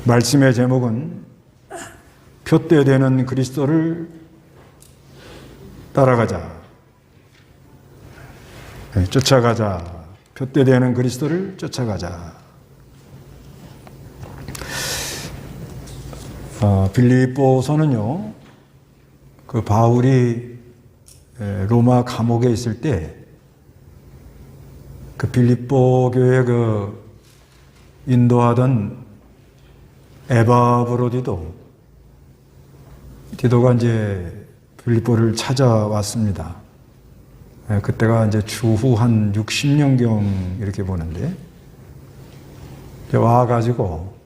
말씀의 제목은 표대 되는 그리스도를 따라가자. 쫓아가자. 표대 되는 그리스도를 쫓아가자. 빌립보서는요, 그 바울이 로마 감옥에 있을 때 그 빌립보 교회 그 인도하던 에바브로디도 디도가 이제 빌립보를 찾아왔습니다. 그때가 이제 주후 한 60년경 이렇게 보는데, 와가지고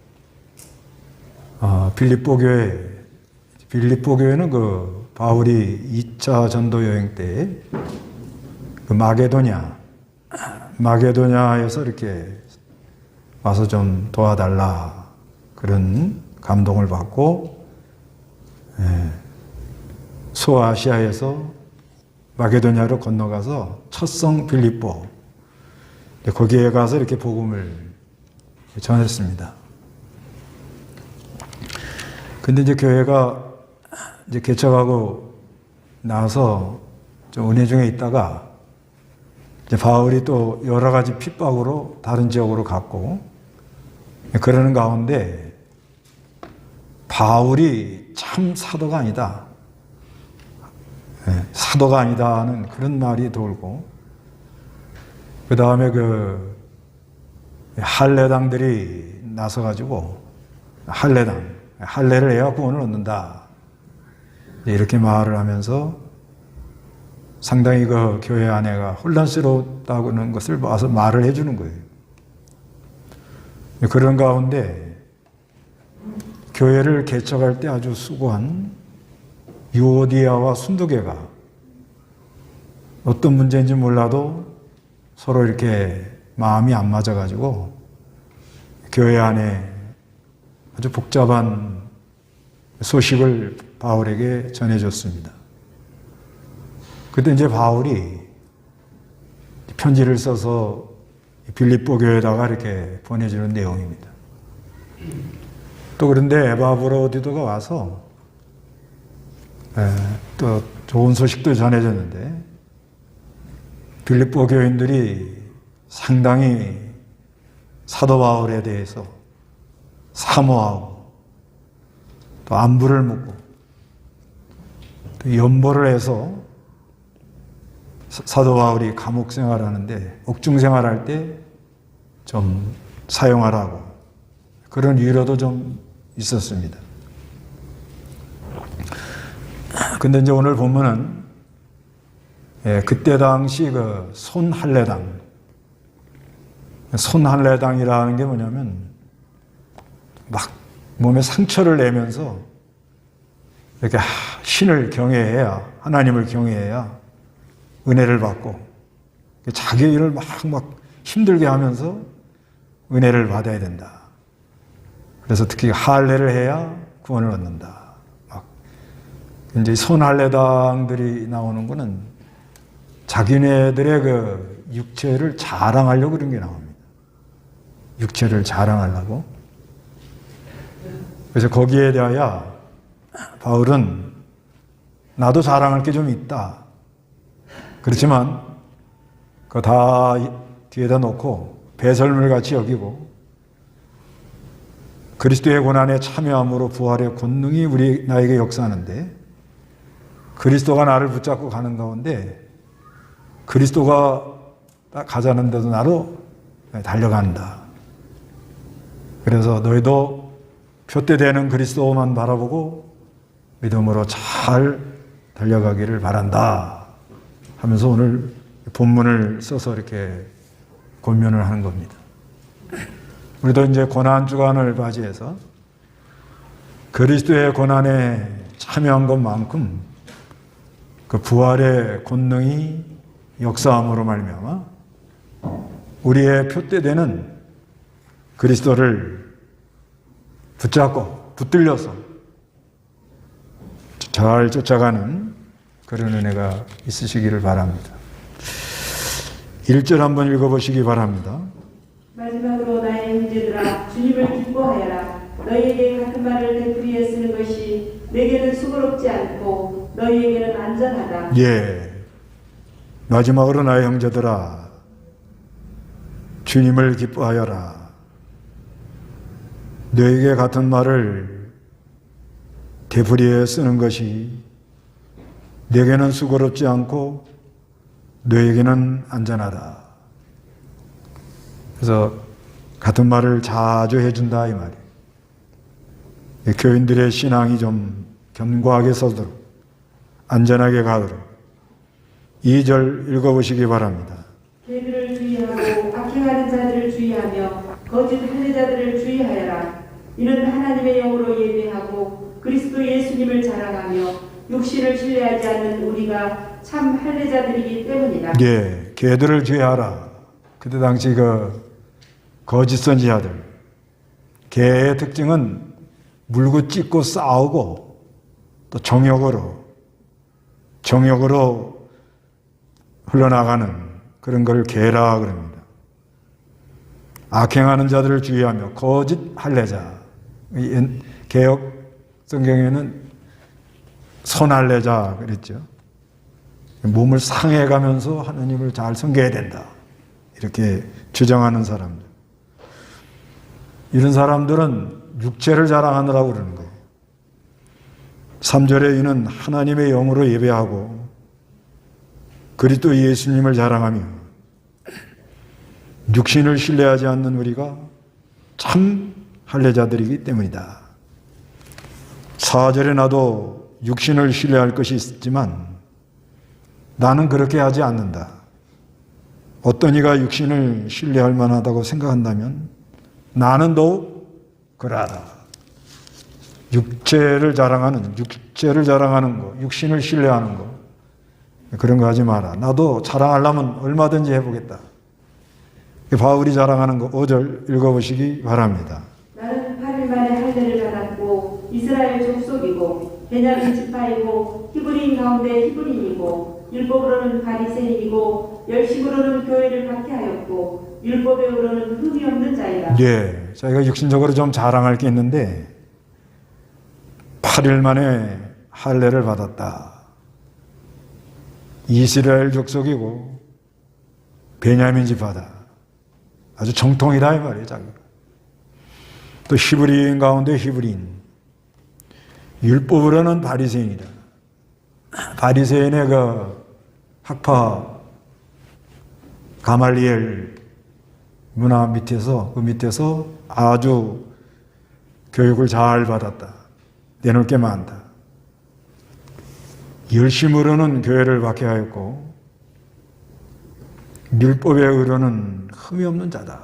빌립보 교회는 그 바울이 2차 전도 여행 때 그 마게도냐에서 이렇게 와서 좀 도와달라, 그런 감동을 받고, 소아시아에서 마게도냐로 건너가서 첫성 빌립보, 거기에 가서 이렇게 복음을 전했습니다. 근데 이제 교회가 이제 개척하고 나서 좀 은혜 중에 있다가 이제 바울이 또 여러 가지 핍박으로 다른 지역으로 갔고, 그러는 가운데 바울이 참 사도가 아니다. 사도가 아니다는 그런 말이 돌고, 그 다음에 그 할례당들이 나서가지고 할례를 해야 구원을 얻는다, 이렇게 말을 하면서 상당히 그 교회 안에가 혼란스러웠다는 것을 와서 말을 해주는 거예요. 그런 가운데 교회를 개척할 때 아주 수고한 유오디아와 순두계가 어떤 문제인지 몰라도 서로 이렇게 마음이 안 맞아가지고 교회 안에 아주 복잡한 소식을 바울에게 전해줬습니다. 그때 이제 바울이 편지를 써서 빌립보 교회에다가 이렇게 보내주는 내용입니다. 또 그런데 에바브로디도가 와서 또 좋은 소식도 전해졌는데, 빌립보 교인들이 상당히 사도 바울에 대해서 사모하고 또 안부를 묻고 또 연보를 해서 사도 바울이 감옥 생활하는데, 옥중 생활할 때 좀 사용하라고, 그런 위로도 좀 있었습니다. 근데 이제 오늘 보면은 그때 당시 그 손할례당이라는 게 뭐냐면 막 몸에 상처를 내면서 이렇게 신을 경외해야, 하나님을 경외해야 은혜를 받고, 자기 일을 막 힘들게 하면서 은혜를 받아야 된다. 그래서 특히 할례를 해야 구원을 얻는다. 막 이제 손할례당들이 나오는 거는 자기네들의 그 육체를 자랑하려고 그런 게 나옵니다. 육체를 자랑하려고. 그래서 거기에 대하여 바울은 나도 자랑할 게 좀 있다. 그렇지만 그거 다 뒤에다 놓고 배설물 같이 여기고, 그리스도의 고난에 참여함으로 부활의 권능이 나에게 역사하는데, 그리스도가 나를 붙잡고 가는 가운데 그리스도가 가자는 데도 나로 달려간다. 그래서 너희도 표대 되는 그리스도만 바라보고 믿음으로 잘 달려가기를 바란다 하면서 오늘 본문을 써서 이렇게 권면을 하는 겁니다. 우리도 이제 고난 주간을 맞이해서 그리스도의 고난에 참여한 것만큼 그 부활의 권능이 역사함으로 말미암아 우리의 표대되는 그리스도를 붙잡고 붙들려서 잘 쫓아가는 그런 은혜가 있으시기를 바랍니다. 1절 한번 읽어보시기 바랍니다. 마지막으로 나의 형제들아, 주님을 기뻐하여라. 너희에게 같은 말을 되풀이해 쓰는 것이 내게는 수고롭지 않고 너희에게는 안전하다. 예. 마지막으로 나의 형제들아, 주님을 기뻐하여라. 너에게 같은 말을 되풀이해 쓰는 것이 내게는 수고롭지 않고 너에게는 안전하다. 그래서 같은 말을 자주 해준다 이 말이에요. 교인들의 신앙이 좀 견고하게 서도록 안전하게 가도록 2절 읽어보시기 바랍니다. 개들을 주의하고 악행하는 자들을 주의하며 거짓 할례자들을 주의하여라. 이는 하나님의 영으로 예배하고 그리스도 예수님을 자랑하며 육신을 신뢰하지 않는 우리가 참 할례자들이기 때문이다. 예, 개들을 주의하라. 그때 당시 거짓 선지자들, 개의 특징은 물고 찢고 싸우고 또 정욕으로 흘러나가는 그런 걸 개라 그럽니다. 악행하는 자들을 주의하며 거짓 할례자, 개역 성경에는 선할례자 그랬죠. 몸을 상해가면서 하나님을 잘 섬겨야 된다 이렇게 주장하는 사람들. 이런 사람들은 육체를 자랑하느라고 그러는 거예요. 3절에 이는 하나님의 영으로 예배하고 그리스도 예수님을 자랑하며 육신을 신뢰하지 않는 우리가 참 할례자들이기 때문이다. 4절에 나도 육신을 신뢰할 것이 있지만 나는 그렇게 하지 않는다. 어떤 이가 육신을 신뢰할 만하다고 생각한다면 나는 더욱 그러하다. 육체를 자랑하는 거, 육신을 신뢰하는 거, 그런 거 하지 마라. 나도 자랑하려면 얼마든지 해보겠다. 바울이 자랑하는 거 5절 읽어보시기 바랍니다. 나는 8일 만에 할례를 받았고 이스라엘 족속이고 베냐민 지파이고 히브리인 가운데 히브리인이고 율법으로는 바리새인이고 열심으로는 교회를 박해하였고 율법에으로는 흠이 없는 자이다. 예, 저희가 육신적으로 좀 자랑할 게 있는데 8일 만에 할례를 받았다. 이스라엘 족속이고 베냐민 지파다. 아주 정통이다 이 말이에요. 자기가. 또 히브리인 가운데 히브리인. 율법으로는 바리새인이다. 바리새인의 학파 가말리엘 문화 밑에서 아주 교육을 잘 받았다. 내놓을 게 많다. 열심으로는 교회를 박해하였고 율법에 의로는 흠이 없는 자다.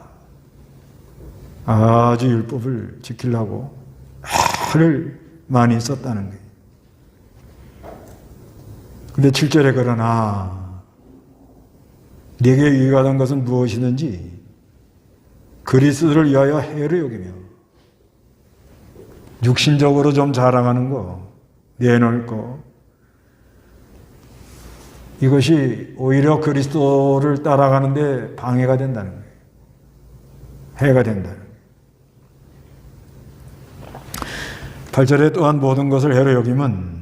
아주 율법을 지키려고 애를 많이 썼다는 거예요. 근데 7절에 그러나 네게 유익하던 것은 무엇이든지 그리스도를 위하여 해를 여기며 육신적으로 좀 자랑하는 거, 내놓을 거, 이것이 오히려 그리스도를 따라가는데 방해가 된다는 거예요. 해가 된다는 거예요. 8절에 또한 모든 것을 해로 여김은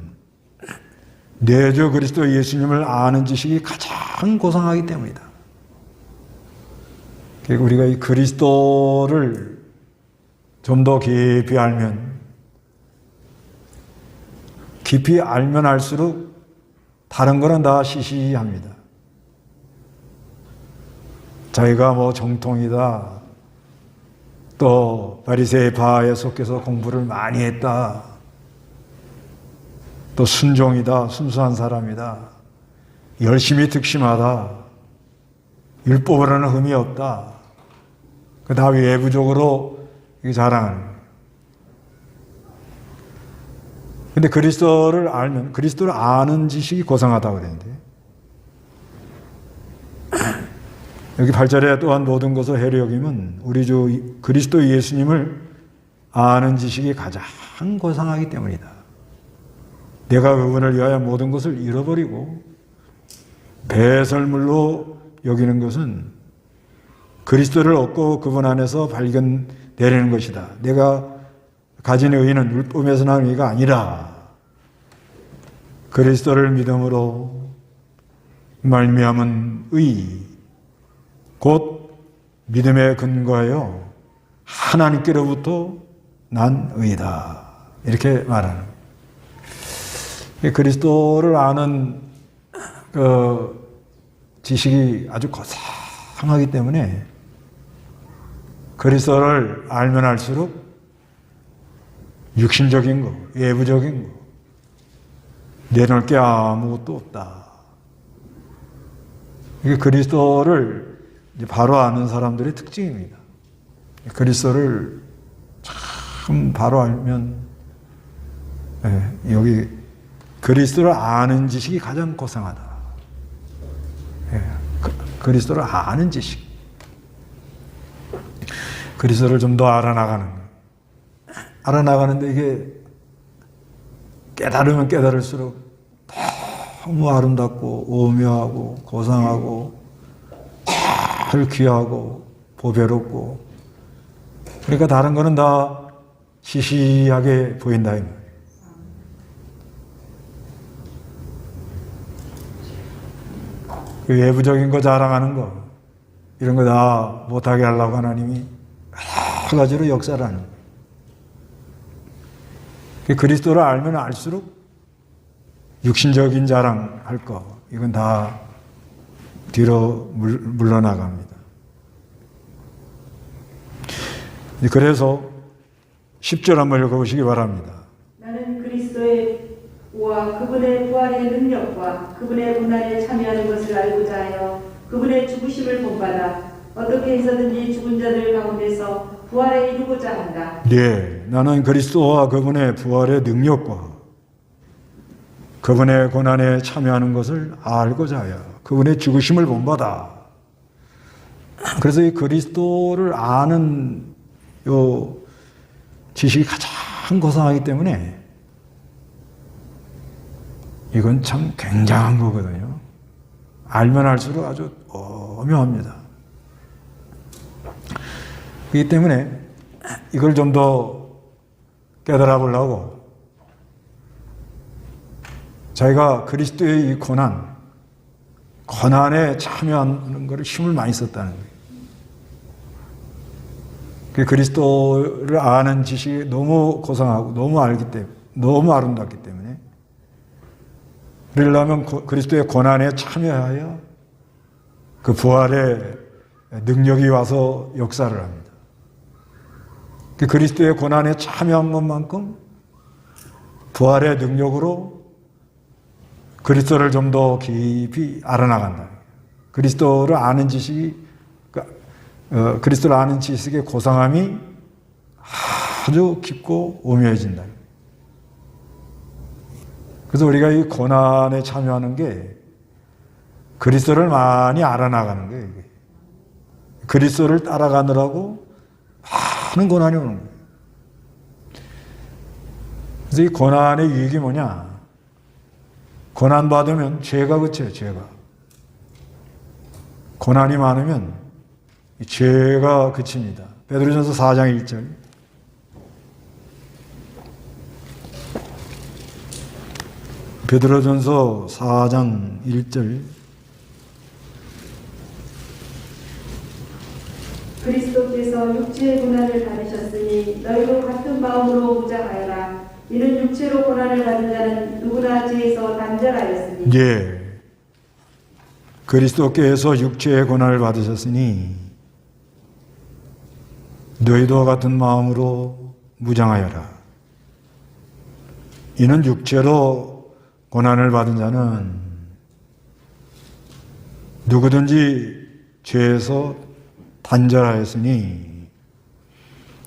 내 주 그리스도 예수님을 아는 지식이 가장 고상하기 때문이다. 그러니까 우리가 이 그리스도를 좀 더 깊이 알면 알수록 다른 거는 다 시시합니다. 자기가 정통이다. 또 바리새의 바에 속해서 공부를 많이 했다. 또 순종이다. 순수한 사람이다. 열심히 득심하다. 율법으로는 흠이 없다. 그 다 외부적으로 자랑하는 거예요. 근데 그리스도를 아는 지식이 고상하다고 그랬는데 여기 8절에 또한 모든 것을 해로 여김은 우리 주 그리스도 예수님을 아는 지식이 가장 고상하기 때문이다. 내가 그분을 위하여 모든 것을 잃어버리고 배설물로 여기는 것은 그리스도를 얻고 그분 안에서 발견되려는 것이다. 내가 가진 의는 율법에서 나는 의가 아니라 그리스도를 믿음으로 말미암은 의, 곧 믿음에 근거하여 하나님께로부터 난 의다. 이렇게 말하는 거예요. 그리스도를 아는 그 지식이 아주 거창하기 때문에 그리스도를 알면 알수록 육신적인 거, 외부적인 거, 내놓을 게 아무것도 없다. 이게 그리스도를 이제 바로 아는 사람들의 특징입니다. 그리스도를 참 바로 알면, 여기 그리스도를 아는 지식이 가장 고상하다. 그리스도를 아는 지식. 그리스도를 좀 더 알아나가는 거. 알아나가는데 이게 깨달으면 깨달을수록 너무 아름답고 오묘하고 고상하고 참 귀하고 보배롭고, 그러니까 다른 거는 다 시시하게 보인다 이 말이에요. 그 외부적인 거 자랑하는 거 이런 거 다 못하게 하려고 하나님이 여러 가지로 역사를 하는 거예요. 그리스도를 알면 알수록 육신적인 자랑할 거 이건 다 뒤로 물러나갑니다. 그래서 10절 한번 읽어보시기 바랍니다. 나는 그리스도와 그분의 부활의 능력과 그분의 고난에 참여하는 것을 알고자 하여 그분의 죽으심을 본받아 어떻게 해서든지 죽은 자들 가운데서 부활에 이루고자 한다. 네, 나는 그리스도와 그분의 부활의 능력과 그분의 고난에 참여하는 것을 알고자 하여 그분의 죽으심을 본받아. 그래서 이 그리스도를 아는 요 지식이 가장 고상하기 때문에 이건 참 굉장한 거거든요. 알면 알수록 아주 오묘합니다. 그렇기 때문에 이걸 좀 더 깨달아 보려고 자기가 그리스도의 이 고난에 참여하는 것을 힘을 많이 썼다는 거예요. 그리스도를 아는 지식이 너무 고상하고 너무 알기 때문에, 너무 아름답기 때문에 그러려면 그리스도의 고난에 참여하여 그 부활의 능력이 와서 역사를 합니다. 그리스도의 고난에 참여한 것만큼 부활의 능력으로 그리스도를 좀 더 깊이 알아나간다. 그리스도를 아는 지식이, 그리스도를 아는 지식의 고상함이 아주 깊고 오묘해진다. 그래서 우리가 이 고난에 참여하는 게 그리스도를 많이 알아나가는 거예요. 이게. 그리스도를 따라가느라고 많은 고난이 오는 거예요. 그래서 이 고난의 유익이 뭐냐? 고난 받으면 죄가 그쳐요, 죄가. 고난이 많으면 죄가 그칩니다. 베드로전서 4장 1절. 베드로전서 4장 1절. 그리스도께서 육체의 고난을 받으셨으니 너희도 같은 마음으로 무장하여라. 이는 육체로 고난을 받은 자는 누구나 죄에서 단절하였으니. 예. 그리스도께서 육체의 고난을 받으셨으니 너희도 같은 마음으로 무장하여라. 이는 육체로 고난을 받은 자는 누구든지 죄에서 단절하였으니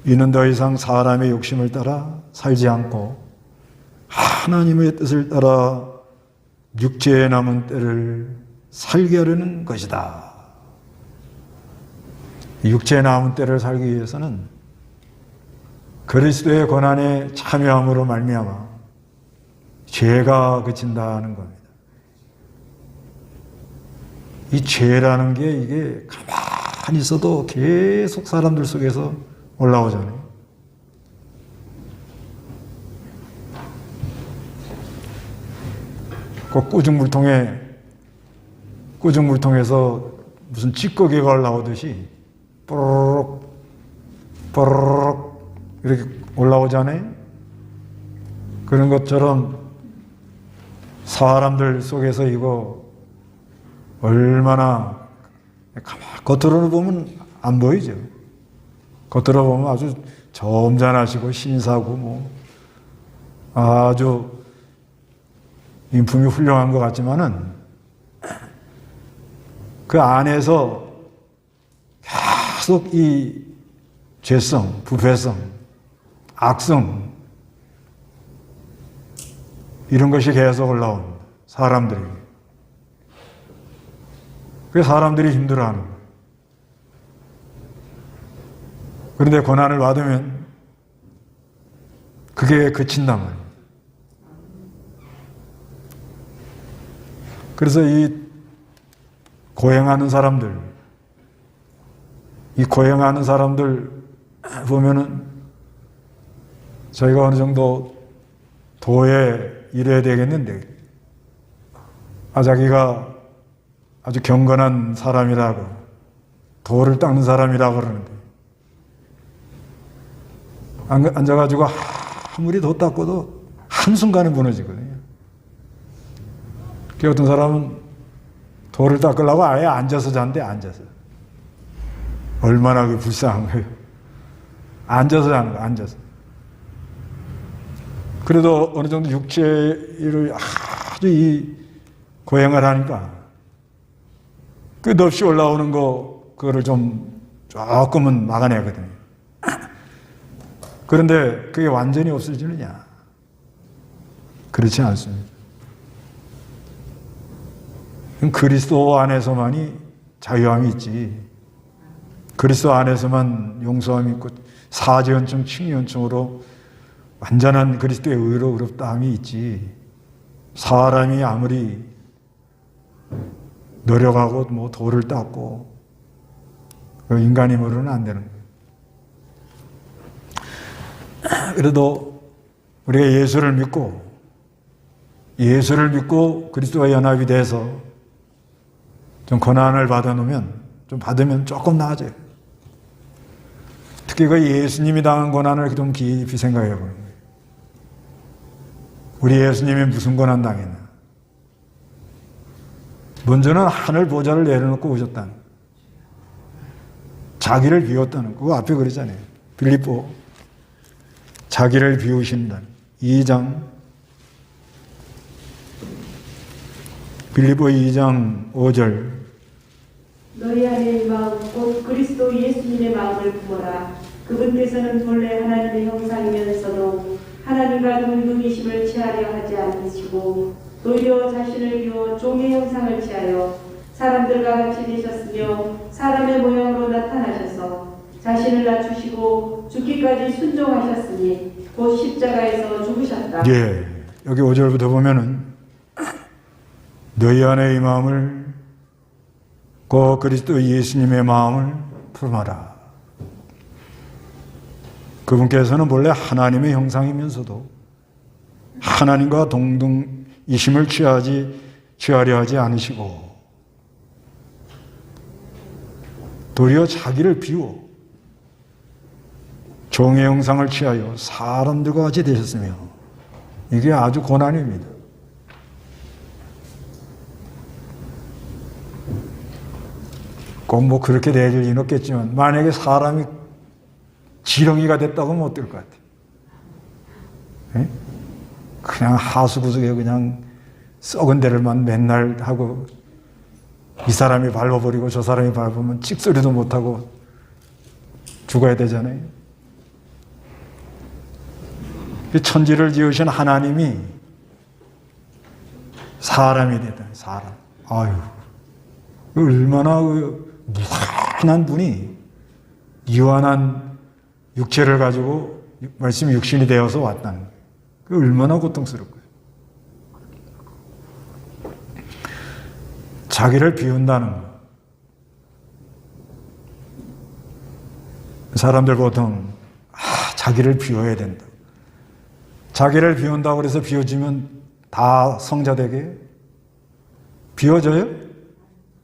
이는 더 이상 사람의 욕심을 따라 살지 않고 하나님의 뜻을 따라 육체에 남은 때를 살게 하려는 것이다. 육체에 남은 때를 살기 위해서는 그리스도의 고난에 참여함으로 말미암아 죄가 그친다는 겁니다. 이 죄라는 게 이게 가만히 있어도 계속 사람들 속에서 올라오잖아요. 그 꾸중물통에서 무슨 찌꺼기가 올라오듯이 뽀로록 뽀로록 이렇게 올라오잖아요. 그런 것처럼 사람들 속에서 이거 얼마나 겉으로는 보면 안 보이죠. 겉으로 보면 아주 점잖으시고 신사고 뭐 아주 인품이 훌륭한 것 같지만은 그 안에서 계속 이 죄성, 부패성, 악성 이런 것이 계속 올라온 사람들이. 그래서 사람들이 힘들어하는 거예요. 그런데 고난을 받으면 그게 그친단 말이에요. 그래서 이 고행하는 사람들 보면은 저희가 어느 정도 도에 이래야 되겠는데, 자기가 아주 경건한 사람이라고, 도를 닦는 사람이라고 그러는데, 앉아가지고 아무리 도 닦고도 한순간에 무너지거든요. 그 어떤 사람은 도를 닦으려고 아예 앉아서 잔대, 앉아서. 얼마나 그 불쌍한 거예요. 앉아서 자는 거예요, 앉아서. 그래도 어느 정도 육체를 아주 이 고행을 하니까 끝없이 올라오는 그거를 조금은 막아내거든요. 그런데 그게 완전히 없어지느냐? 그렇지 않습니다. 그리스도 안에서만이 자유함이 있지. 그리스도 안에서만 용서함이 있고 사죄연증, 칭의연증으로 완전한 그리스도의 의로 의롭다함이 있지. 사람이 아무리 노력하고 뭐 도를 닦고 인간 힘으로는 안 되는 거예요. 그래도 우리가 예수를 믿고 그리스도와 연합이 돼서 좀 고난을 받으면 조금 나아져요. 특히 그 예수님이 당한 고난을 좀 깊이 생각해 보는 거예요. 우리 예수님이 무슨 고난 당했나? 먼저는 하늘 보좌를 내려놓고 오셨다는 거예요. 자기를 비웠다는 거. 그거 앞에 그러잖아요. 빌립보 자기를 비우신다는 2장 빌립보 2장 5절 너희 안에 마음 곧 그리스도 예수님의 마음을 품어라. 그분께서는 본래 하나님의 형상이면서도 하나님과 동등이심을 취하려 하지 않으시고 도리어 자신을 비워 종의 형상을 취하여 사람들과 같이 되셨으며 사람의 모양으로 나타나셔서 자신을 낮추시고 죽기까지 순종하셨으니 곧 십자가에서 죽으셨다. 예, 여기 5절부터 보면은 너희 안에 이 마음을 그 그리스도 예수님의 마음을 품어라. 그분께서는 본래 하나님의 형상이면서도 하나님과 동등이심을 취하려 하지 않으시고 도리어 자기를 비워 종의 형상을 취하여 사람들과 같이 되셨으며 이게 아주 고난입니다. 꼭 뭐 그렇게 될 일은 없겠지만 만약에 사람이 지렁이가 됐다고 하면 어떨 것 같아요? 에? 그냥 하수구석에 그냥 썩은 데를만 맨날 하고 이 사람이 밟아버리고 저 사람이 밟으면 찍소리도 못하고 죽어야 되잖아요. 천지를 지으신 하나님이 사람이 되다. 사람. 아유, 얼마나 무한한 분이 유한한 육체를 가지고 말씀이 육신이 되어서 왔다는 거예요. 그 얼마나 고통스럽고요. 자기를 비운다는 거. 사람들 보통 자기를 비워야 된다. 자기를 비운다고 그래서 비워지면 다 성자 되게 비워져요?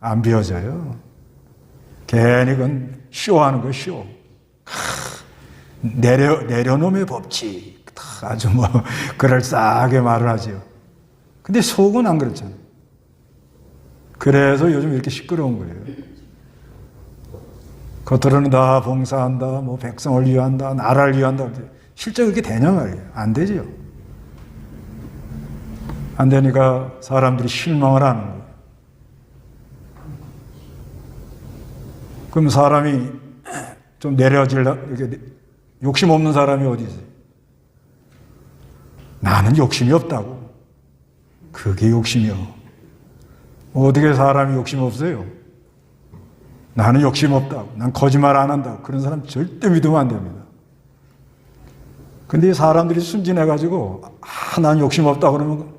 안 비워져요. 괜히 그건 쇼하는 거예요, 쇼. 내려놓음의 법칙. 아주 뭐, 그럴싸하게 말을 하죠. 근데 속은 안 그렇잖아요. 그래서 요즘 이렇게 시끄러운 거예요. 겉으로는 다 봉사한다, 뭐, 백성을 위한다, 나라를 위한다. 실제 그렇게 되냐 말이에요. 안 되죠. 안 되니까 사람들이 실망을 하는 거예요. 그럼 사람이 좀 이렇게 욕심 없는 사람이 어디 있어요? 나는 욕심이 없다고. 그게 욕심이요. 어떻게 사람이 욕심 없어요? 나는 욕심 없다고. 난 거짓말 안 한다고. 그런 사람 절대 믿으면 안 됩니다. 근데 사람들이 순진해가지고, 난 욕심 없다고 그러면,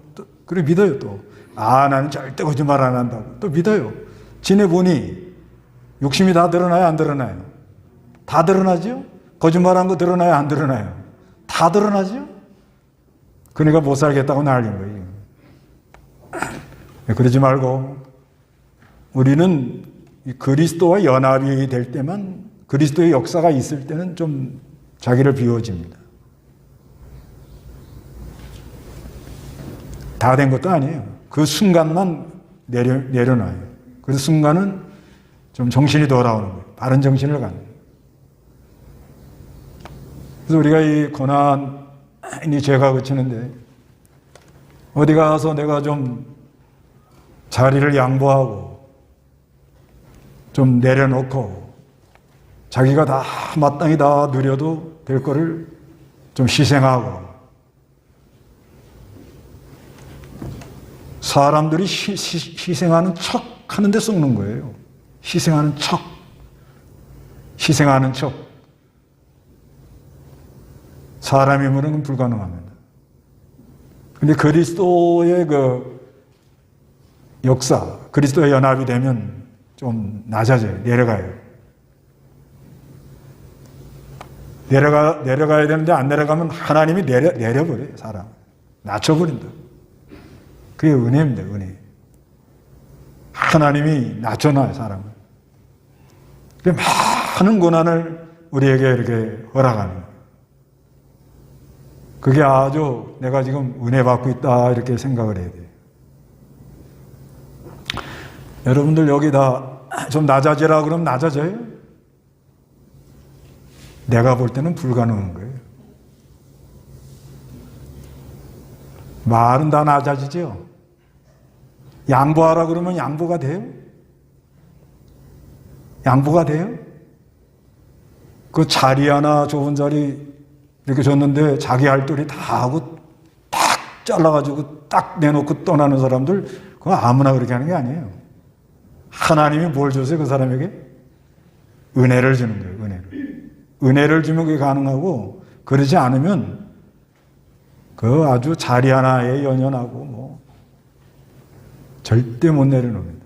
그래 믿어요 또. 나는 절대 거짓말 안 한다고. 또 믿어요. 지내보니, 욕심이 다 드러나요, 안 드러나요? 다 드러나죠? 거짓말한 거 드러나요, 안 드러나요? 다 드러나죠? 그러니까 못 살겠다고 난리인 거예요. 그러지 말고 우리는 그리스도와 연합이 될 때만, 그리스도의 역사가 있을 때는 좀 자기를 비워집니다. 다 된 것도 아니에요. 그 순간만 내려놔요. 그 순간은 좀 정신이 돌아오는 거예요. 바른 정신을 갖는 거예요. 그래서 우리가 이 고난이 죄가 그치는데 어디 가서 내가 좀 자리를 양보하고 좀 내려놓고 자기가 다 마땅히 다 누려도 될 거를 좀 희생하고 사람들이 희생하는 척 하는데 썩는 거예요. 희생하는 척. 사람이면은 불가능합니다. 근데 그리스도의 그 역사, 그리스도의 연합이 되면 좀 낮아져요. 내려가요. 내려가야 되는데 안 내려가면 하나님이 내려버려요. 사람. 낮춰버린다. 그게 은혜입니다. 은혜. 하나님이 낮춰놔요. 사람을. 많은 고난을 우리에게 이렇게 허락하는 거예요. 그게 아주 내가 지금 은혜 받고 있다 이렇게 생각을 해야 돼요. 여러분들 여기 다 좀 낮아지라 그러면 낮아져요? 내가 볼 때는 불가능한 거예요. 말은 다 낮아지죠? 양보하라 그러면 양보가 돼요? 양보가 돼요? 그 자리 하나 좋은 자리 이렇게 줬는데 자기 할 도리 다 하고 딱 잘라가지고 딱 내놓고 떠나는 사람들 그건 아무나 그렇게 하는 게 아니에요. 하나님이 뭘 줬어요? 그 사람에게? 은혜를 주는 거예요. 은혜를 주면 그게 가능하고 그러지 않으면 그 아주 자리 하나에 연연하고 뭐 절대 못 내려놓습니다.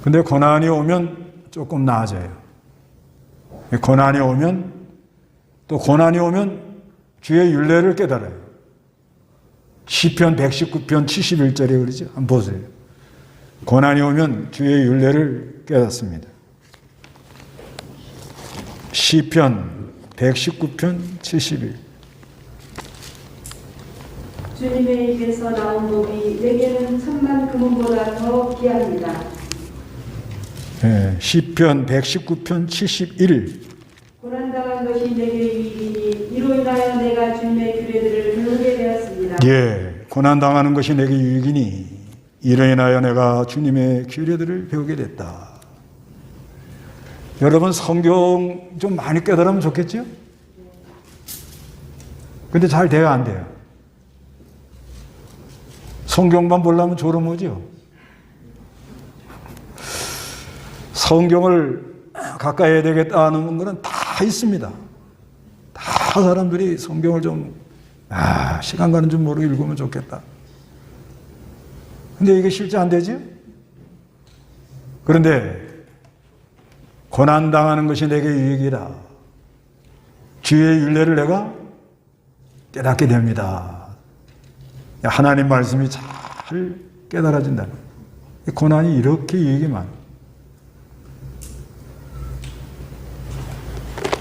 근데 고난이 오면 조금 나아져요. 고난이 오면 주의 율례를 깨달아요. 시편 119편 71절에 그러죠. 한번 보세요. 고난이 오면 주의 율례를 깨닫습니다. 시편 119편 71. 주님의 입에서 나온 법이 내게는 천만 금은보다 더 귀합니다. 네, 시편 119편 71. 고난당한 것이 내게 유익이니 이로 인하여 내가 주님의 규례들을 배우게 되었습니다. 예, 고난당하는 것이 내게 유익이니 이로 인하여 내가 주님의 규례들을 배우게 됐다. 여러분 성경 좀 많이 깨달으면 좋겠죠? 근데 잘 돼요, 안 돼요? 성경만 보려면 졸음오죠? 성경을 가까이 해야 되겠다는 것은 다 있습니다. 다 사람들이 성경을 좀, 시간 가는 줄 모르고 읽으면 좋겠다. 근데 이게 실제 안 되죠? 그런데, 고난당하는 것이 내게 유익이라. 주의 율례를 내가 깨닫게 됩니다. 하나님 말씀이 잘 깨달아진다는 거예요. 고난이 이렇게 유익이 많아요.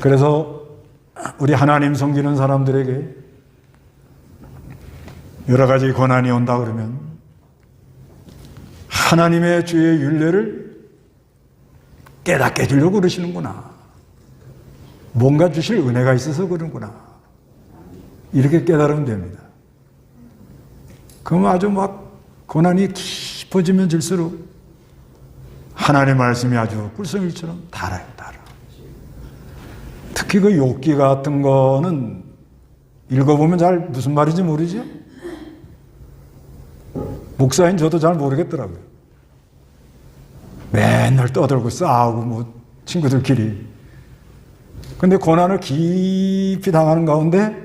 그래서 우리 하나님 섬기는 사람들에게 여러 가지 고난이 온다 그러면 하나님의 주의 율례를 깨닫게 해주려고 그러시는구나. 뭔가 주실 은혜가 있어서 그러는구나. 이렇게 깨달으면 됩니다. 그럼 아주 막 고난이 깊어지면 질수록 하나님의 말씀이 아주 꿀송이처럼 달아요, 달아. 특히 그 욥기 같은 거는 읽어보면 잘 무슨 말인지 모르죠? 목사인 저도 잘 모르겠더라고요. 맨날 떠들고 싸우고 뭐 친구들끼리. 근데 고난을 깊이 당하는 가운데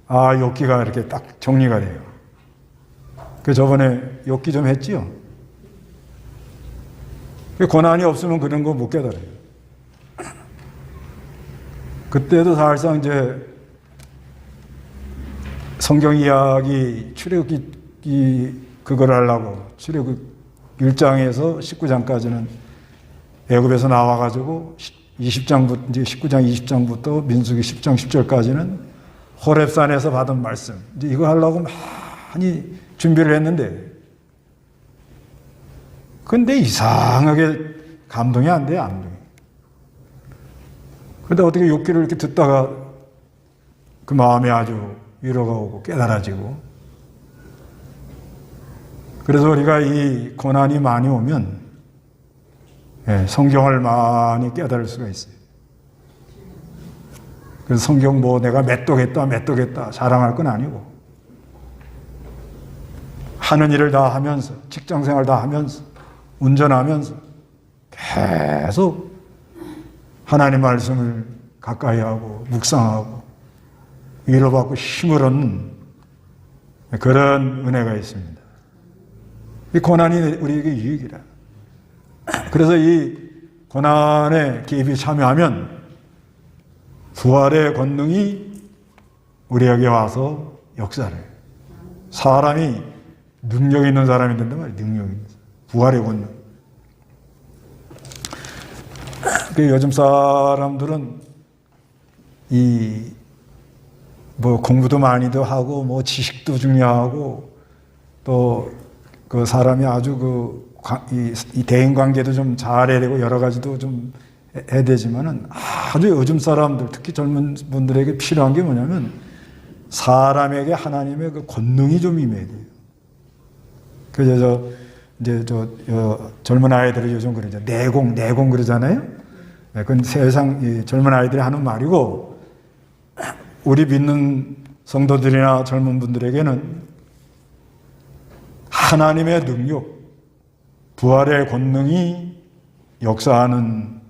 욥기가 이렇게 딱 정리가 돼요. 그 저번에 욥기 좀 했지요. 고난이 없으면 그런 거 못 깨달아요. 그때도 사실상 이제 성경 이야기 출애굽기 그걸 하려고 출애굽 1장에서 19장까지는 애굽에서 나와가지고 20장부터 이제 19장 20장부터 민수기 10장 10절까지는 호렙산에서 받은 말씀 이제 이거 하려고 많이 준비를 했는데 근데 이상하게 감동이 안 돼요, 안 돼요. 그런데 어떻게 욥기를 이렇게 듣다가 그 마음이 아주 위로가 오고 깨달아지고 그래서 우리가 이 고난이 많이 오면 성경을 많이 깨달을 수가 있어요. 그래서 성경 뭐 내가 몇 독했다 자랑할 건 아니고 하는 일을 다 하면서 직장생활 다 하면서 운전하면서 계속 하나님 말씀을 가까이 하고 묵상하고 위로받고 힘을 얻는 그런 은혜가 있습니다. 이 고난이 우리에게 유익이라. 그래서 이 고난에 깊이 참여하면 부활의 권능이 우리에게 와서 역사를 해요. 사람이 능력 있는 사람이 된단 말이에요. 능력 있는 사람. 부활의 권능. 요즘 사람들은 뭐 공부도 많이도 하고 뭐 지식도 중요하고 또 그 사람이 아주 이 대인 관계도 좀 잘해야 되고 여러 가지도 좀 해야 되지만은 아주 요즘 사람들 특히 젊은 분들에게 필요한 게 뭐냐면 사람에게 하나님의 그 권능이 좀 임해야 돼요. 그래서 이제 젊은 아이들이 요즘 그러죠. 내공 그러잖아요. 그건 세상 젊은 아이들이 하는 말이고 우리 믿는 성도들이나 젊은 분들에게는 하나님의 능력, 부활의 권능이 역사하는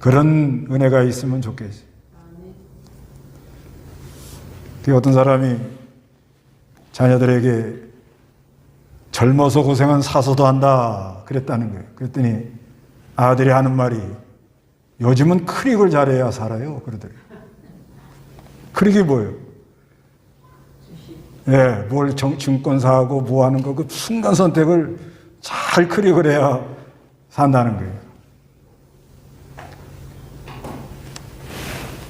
그런 은혜가 있으면 좋겠어요. 어떤 사람이 자녀들에게 젊어서 고생한 사서도 한다 그랬다는 거예요. 그랬더니 아들이 하는 말이 요즘은 클릭을 잘해야 살아요. 그러더래요. 클릭이 뭐예요? 뭘 증권 사고 뭐 하는 거 그 순간 선택을 잘 클릭을 해야 산다는 거예요.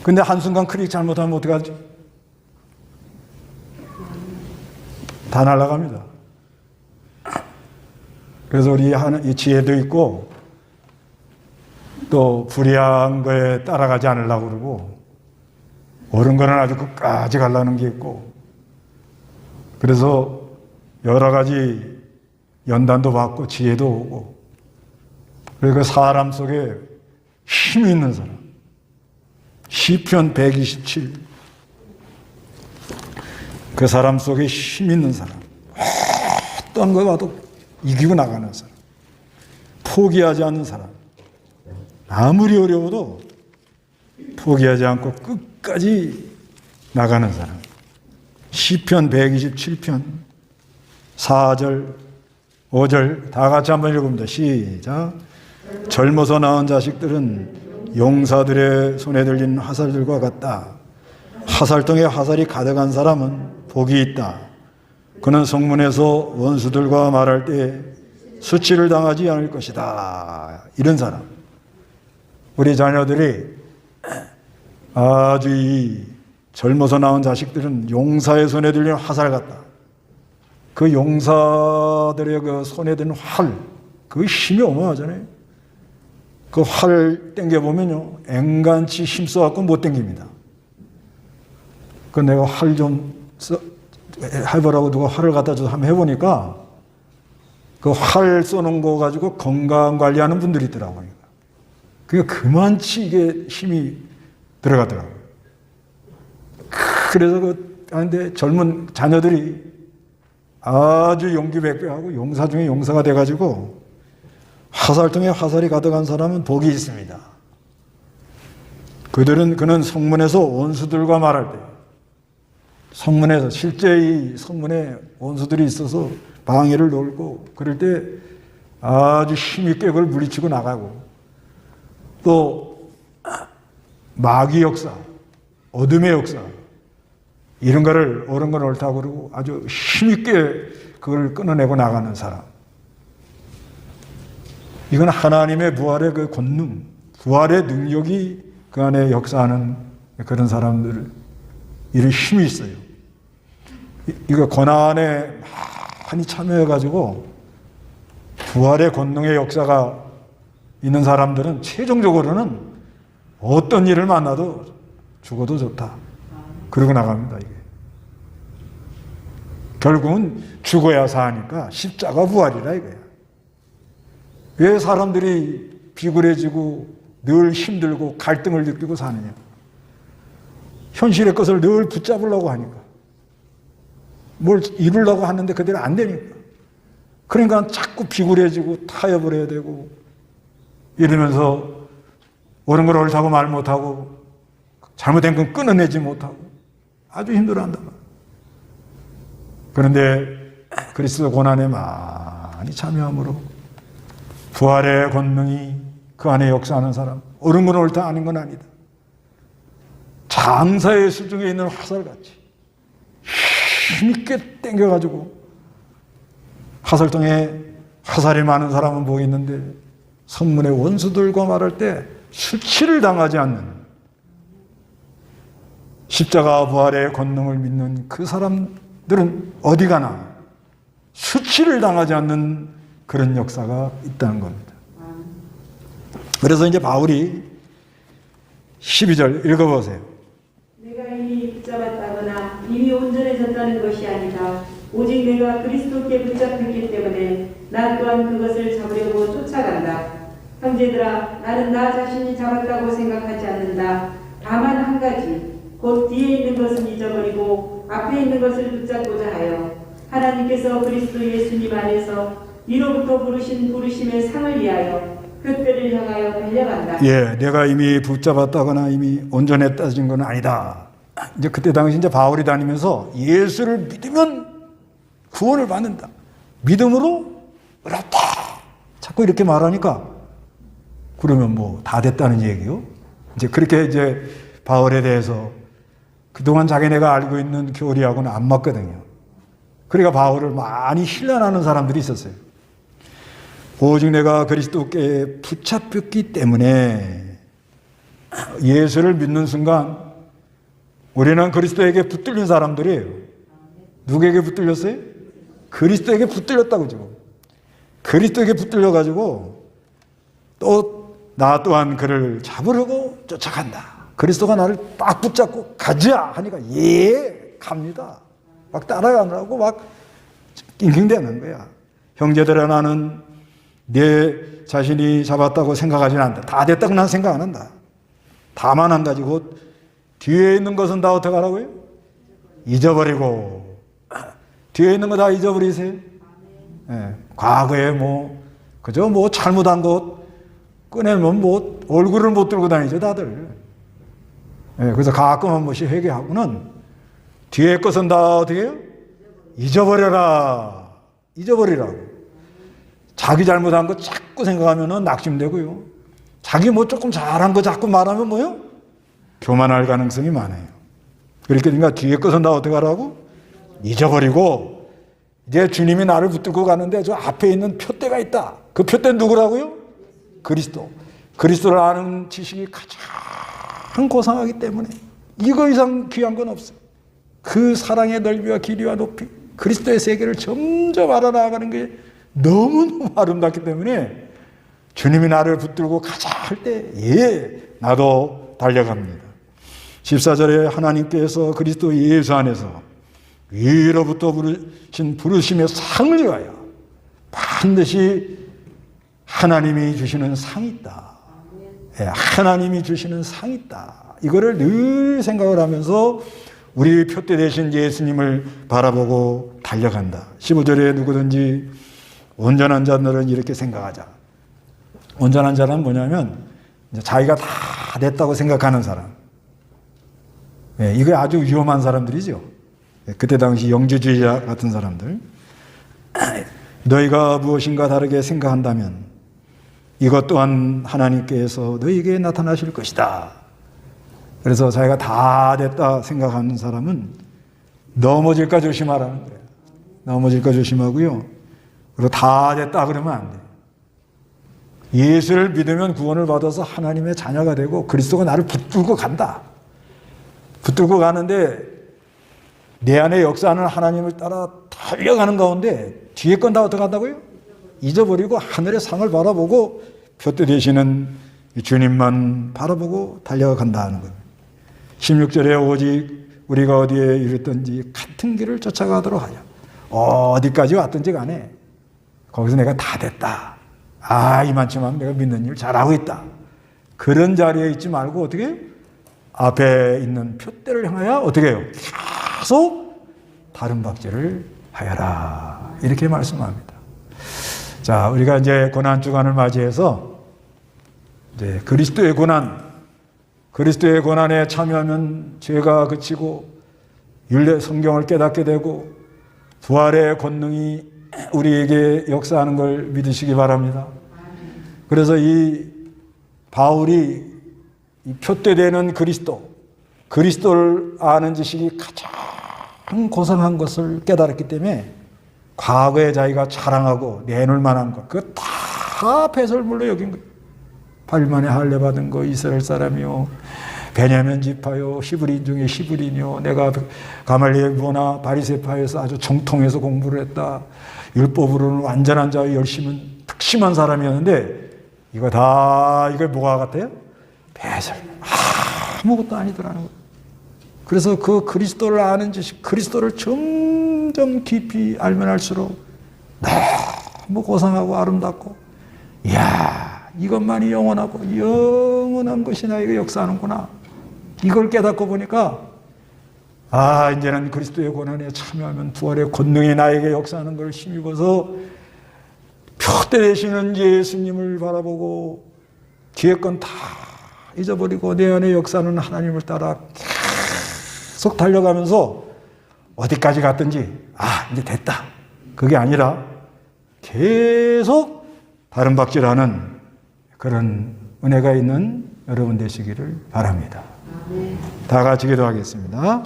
근데 한순간 클릭 잘못하면 어떡하지? 다 날아갑니다. 그래서 우리 이 지혜도 있고 또 불의한 거에 따라가지 않으려고 그러고 옳은 거는 아주 끝까지 가려는 게 있고 그래서 여러 가지 연단도 받고 지혜도 오고 그러니까 사람 속에 힘이 있는 사람 시편 127 그 사람 속에 힘 있는 사람 어떤 거 봐도 이기고 나가는 사람 포기하지 않는 사람 아무리 어려워도 포기하지 않고 끝까지 나가는 사람 시편 127편 4절 5절 다 같이 한번 읽어봅니다. 시작. 젊어서 낳은 자식들은 용사들의 손에 들린 화살들과 같다. 화살통에 화살이 가득한 사람은 복이 있다. 그는 성문에서 원수들과 말할 때 수치를 당하지 않을 것이다. 이런 사람. 우리 자녀들이 아주 이 젊어서 낳은 자식들은 용사의 손에 들린 화살 같다. 그 용사들의 그 손에 드는 활, 그 힘이 어마어마하잖아요. 그 활 당겨보면요, 앵간치 힘써갖고 못 당깁니다. 그 내가 활 좀 해보라고 누가 활을 갖다 줘서 한번 해보니까 그 활 쏘는 거 가지고 건강 관리하는 분들이 있더라고요. 그러니까 그만치 이게 힘이 들어가더라고요. 그래서 그런데 젊은 자녀들이 아주 용기백배하고 용사 중에 용사가 돼가지고 화살통에 화살이 가득한 사람은 복이 있습니다. 그는 성문에서 원수들과 말할 때, 성문에서 실제 이 성문에 원수들이 있어서 방해를 놀고 그럴 때 아주 힘있게 그걸 물리치고 나가고, 또 마귀 역사, 어둠의 역사, 이런 거를 옳은 건 옳다고 그러고 아주 힘있게 그걸 끊어내고 나가는 사람. 이건 하나님의 부활의 그 권능, 부활의 능력이 그 안에 역사하는 그런 사람들, 이런 힘이 있어요. 이거 고난에 많이 참여해가지고 부활의 권능의 역사가 있는 사람들은 최종적으로는 어떤 일을 만나도 죽어도 좋다. 그러고 나갑니다, 이게. 결국은 죽어야 사니까 십자가 부활이라 이거야. 왜 사람들이 비굴해지고 늘 힘들고 갈등을 느끼고 사느냐? 현실의 것을 늘 붙잡으려고 하니까. 뭘 이루려고 하는데 그대로 안 되니까. 그러니까 자꾸 비굴해지고 타협을 해야 되고 이러면서 옳은 걸 옳다고 말 못하고 잘못된 건 끊어내지 못하고 아주 힘들어한단 말이에요. 그런데 그리스도 고난에 많이 참여함으로 부활의 권능이 그 안에 역사하는 사람, 옳은 건 옳다, 아닌 건 아니다. 장사의 수중에 있는 화살같이 힘있게 당겨가지고 화살통에 화살이 많은 사람은 복이 있는데 성문의 원수들과 말할 때 수치를 당하지 않는, 십자가 부활의 권능을 믿는 그 사람들은 어디 가나 수치를 당하지 않는 그런 역사가 있다는 겁니다. 그래서 이제 바울이 12절 읽어보세요. 내가 이미 붙잡았다거나 이미 온전해졌다는 것이 아니다. 오직 내가 그리스도께 붙잡혔기 때문에 나 또한 그것을 잡으려고 쫓아간다. 형제들아, 나는 나 자신이 잡았다고 생각하지 않는다. 다만 한 가지, 곧 뒤에 있는 것은 잊어버리고 앞에 있는 것을 붙잡고자 하여 하나님께서 그리스도 예수님 안에서 이로부터 부르신 부르심의 상을 위하여 그때를 향하여 달려간다. 예, 내가 이미 붙잡았다거나 이미 온전했다진 건 아니다. 이제 그때 당시 이제 바울이 다니면서 예수를 믿으면 구원을 받는다. 믿음으로 의롭다. 자꾸 이렇게 말하니까 그러면 뭐 다 됐다는 얘기요? 이제 그렇게 이제 바울에 대해서 그동안 자기네가 알고 있는 교리하고는 안 맞거든요. 그러니까 바울을 많이 신뢰하는 사람들이 있었어요. 오직 내가 그리스도께 붙잡혔기 때문에 예수를 믿는 순간 우리는 그리스도에게 붙들린 사람들이에요. 누구에게 붙들렸어요? 그리스도에게 붙들렸다고 지금. 그리스도에게 붙들려가지고 또 나 또한 그를 잡으려고 쫓아간다. 그리스도가 나를 딱 붙잡고 가자 하니까 예 갑니다. 막 따라가느라고 막 낑낑대는 거야. 형제들아, 나는 내 자신이 잡았다고 생각하지는 않는다. 다 됐다고 난 생각 안 한다. 다만 한 가지, 곧 뒤에 있는 것은 다 어떻게 하라고요? 잊어버리고. 뒤에 있는 거 다 잊어버리세요. 예, 과거에 그저 잘못한 것 꺼내면 얼굴을 못 들고 다니죠, 다들. 예, 그래서 가끔 한 번씩 회개하고는 뒤에 것은 다 어떻게 해요? 잊어버려라. 잊어버리라고. 자기 잘못한 거 자꾸 생각하면 낙심되고요. 자기 조금 잘한 거 자꾸 말하면 뭐요? 교만할 가능성이 많아요. 그러니까 뒤에 것은 다 어떻게 하라고? 잊어버리고 이제 주님이 나를 붙들고 가는데 저 앞에 있는 표대가 있다. 그 표대는 누구라고요? 그리스도. 그리스도를 아는 지식이 가장 고상하기 때문에 이거 이상 귀한 건 없어요. 그 사랑의 넓이와 길이와 높이, 그리스도의 세계를 점점 알아나가는 게 너무너무 아름답기 때문에 주님이 나를 붙들고 가자 할 때, 예, 나도 달려갑니다. 14절에 하나님께서 그리스도 예수 안에서 위로부터 부르신 부르심의 상을 위하여 반드시 하나님이 주시는 상이 있다. 예, 하나님이 주시는 상이 있다. 이거를 늘 생각을 하면서 우리 표대 되신 예수님을 바라보고 달려간다. 15절에 누구든지 온전한 자들은 이렇게 생각하자. 온전한 자는 뭐냐면 자기가 다 됐다고 생각하는 사람. 예, 이게 아주 위험한 사람들이죠. 예, 그때 당시 영주주의자 같은 사람들. 너희가 무엇인가 다르게 생각한다면 이것 또한 하나님께서 너희에게 나타나실 것이다. 그래서 자기가 다 됐다 생각하는 사람은 넘어질까 조심하라는 거예요. 넘어질까 조심하고요. 그리고 다 됐다 그러면 안 돼요. 예수를 믿으면 구원을 받아서 하나님의 자녀가 되고 그리스도가 나를 붙들고 간다. 붙들고 가는데 내 안에 역사하는 하나님을 따라 달려가는 가운데 뒤에 건 다 어떻게 한다고요? 잊어버리고 하늘의 상을 바라보고 표대 되시는 주님만 바라보고 달려간다는 겁니다. 16절에 오직 우리가 어디에 이르든지 같은 길을 쫓아가도록 하자. 어디까지 왔든지 간에 거기서 내가 다 됐다. 이만치만 내가 믿는 일 잘하고 있다. 그런 자리에 있지 말고 어떻게 앞에 있는 표대를 향하여 어떻게 해요? 계속 다른 박질을 하여라. 이렇게 말씀합니다. 자, 우리가 이제 고난 주간을 맞이해서 이제 그리스도의 고난에 참여하면 죄가 그치고 율례 성경을 깨닫게 되고 부활의 권능이 우리에게 역사하는 걸 믿으시기 바랍니다. 그래서 이 바울이 이 표대되는 그리스도를 아는 지식이 가장 고상한 것을 깨달았기 때문에 과거에 자기가 자랑하고 내놓을 만한 것, 그거 다 배설물로 여긴 거예요. 8일 만에 할례 받은 거 이스라엘 사람이요, 베냐민 지파요, 히브리인 중에 히브리인이요, 내가 가말리엘 문화 바리새파에서 아주 정통해서 공부를 했다, 율법으로는 완전한 자의 열심은 특심한 사람이었는데 이거 뭐가 같아요? 배설. 아무것도 아니더라는 거예요. 그래서 그 그리스도를 아는 지식, 그리스도를 점점 깊이 알면 알수록 너무 고상하고 아름답고, 이야, 이것만이 영원한 것이 나에게 역사하는구나. 이걸 깨닫고 보니까 이제는 그리스도의 고난에 참여하면 부활의 권능이 나에게 역사하는 걸 힘입어서 표대 되시는 예수님을 바라보고 뒤에 건 다 잊어버리고 내 안에 역사하는 하나님을 따라 계속 달려가면서 어디까지 갔든지 이제 됐다. 그게 아니라 계속 다른 박질하는 그런 은혜가 있는 여러분 되시기를 바랍니다. 다 같이 기도하겠습니다.